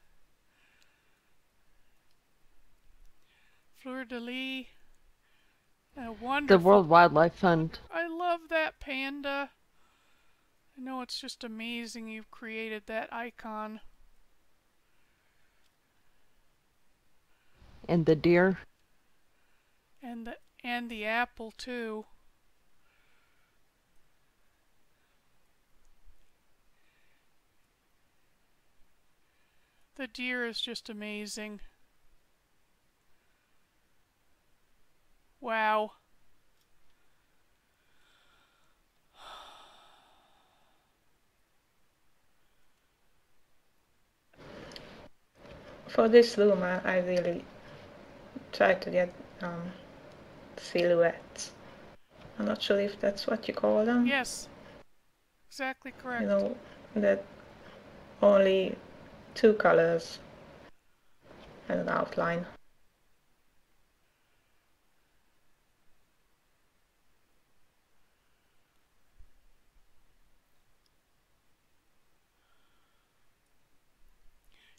Fleur de lis. The Wonderful. World Wildlife Fund. I love that panda. I know it's just amazing you've created that icon. And the deer. And the apple too. The deer is just amazing. Wow. For this room, I really tried to get silhouettes. I'm not sure if that's what you call them. Yes, exactly correct. You know, that only 2 colors and an outline.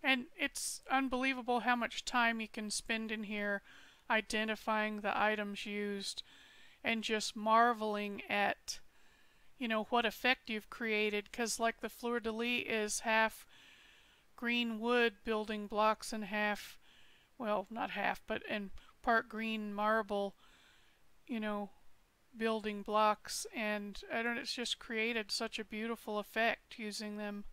And it's unbelievable how much time you can spend in here identifying the items used and just marveling at, what effect you've created. Because, like, the fleur de lis is half green wood building blocks and half, well, not half, but in part green marble, you know, building blocks. And I don't know, it's just created such a beautiful effect using them.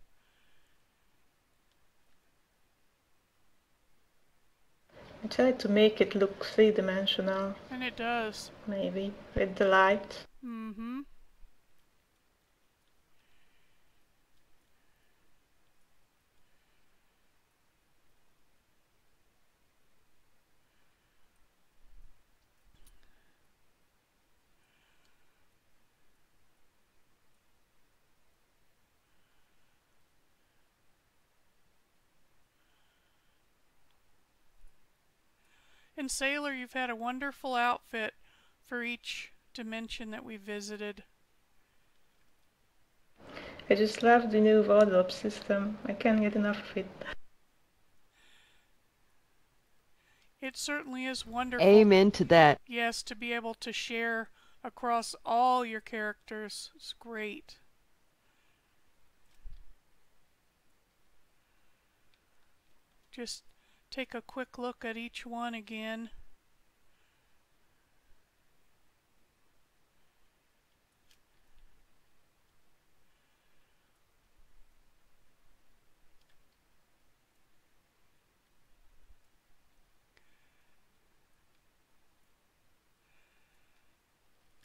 I tried to make it look three-dimensional, And it does. maybe, with the light. Mm-hmm. And Seyler, you've had a wonderful outfit for each dimension that we visited. I just love the new wardrobe system. I can't get enough of it. It certainly is wonderful. Amen to that. Yes, to be able to share across all your characters is great. Just take a quick look at each one again.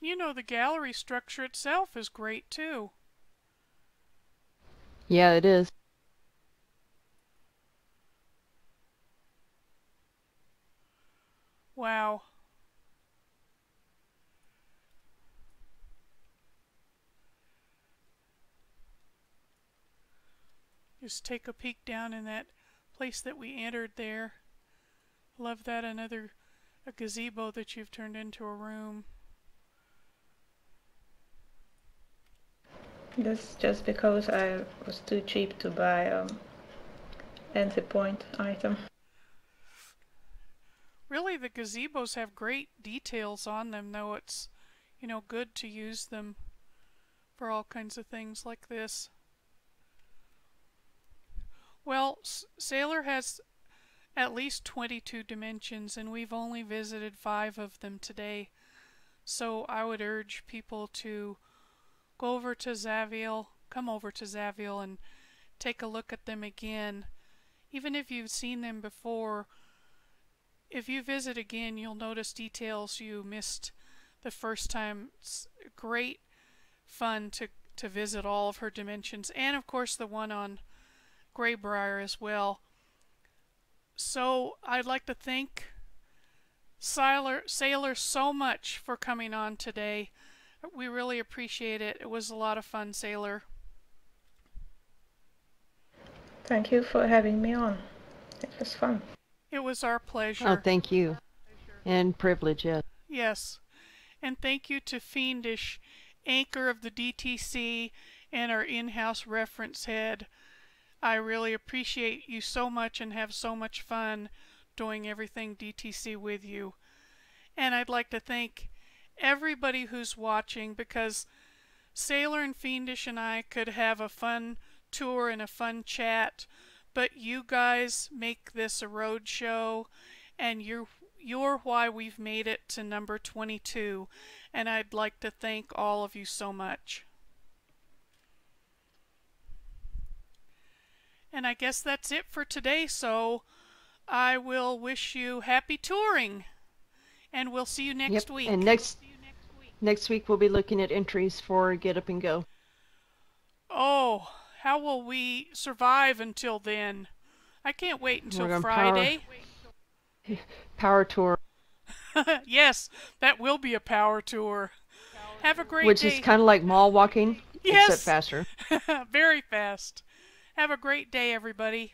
You know, the gallery structure itself is great too. Yeah, it is. Wow. Just take a peek down in that place that we entered there. Love that. A gazebo that you've turned into a room. That's just because I was too cheap to buy entry point item. Really, the gazebos have great details on them, though it's, good to use them for all kinds of things like this. Well, Seyler has at least 22 dimensions, and we've only visited 5 of them today. So I would urge people to go over to Zaviel, come over to Zaviel and take a look at them again. Even if you've seen them before, if you visit again, you'll notice details you missed the first time. It's great fun to visit all of her dimensions, and of course the one on Greybriar as well. So I'd like to thank Seyler so much for coming on today. We really appreciate it. It was a lot of fun, Seyler. Thank you for having me on. It was fun. It was our pleasure. Oh, thank you. And privilege, yes. Yes. And thank you to Fiendish, anchor of the DTC and our in-house reference head. I really appreciate you so much and have so much fun doing everything DTC with you. And I'd like to thank everybody who's watching, because Seyler and Fiendish and I could have a fun tour and a fun chat, but you guys make this a road show, and you're why we've made it to number 22, and I'd like to thank all of you so much. And I guess that's it for today, so I will wish you happy touring, and we'll see you next week. And next week we'll be looking at entries for Get Up and Go. Oh, how will we survive until then? I can't wait until Friday. Power tour. Yes, that will be a power tour. Have a great day. Which is kind of like mall walking, yes, except faster. Very fast. Have a great day, everybody.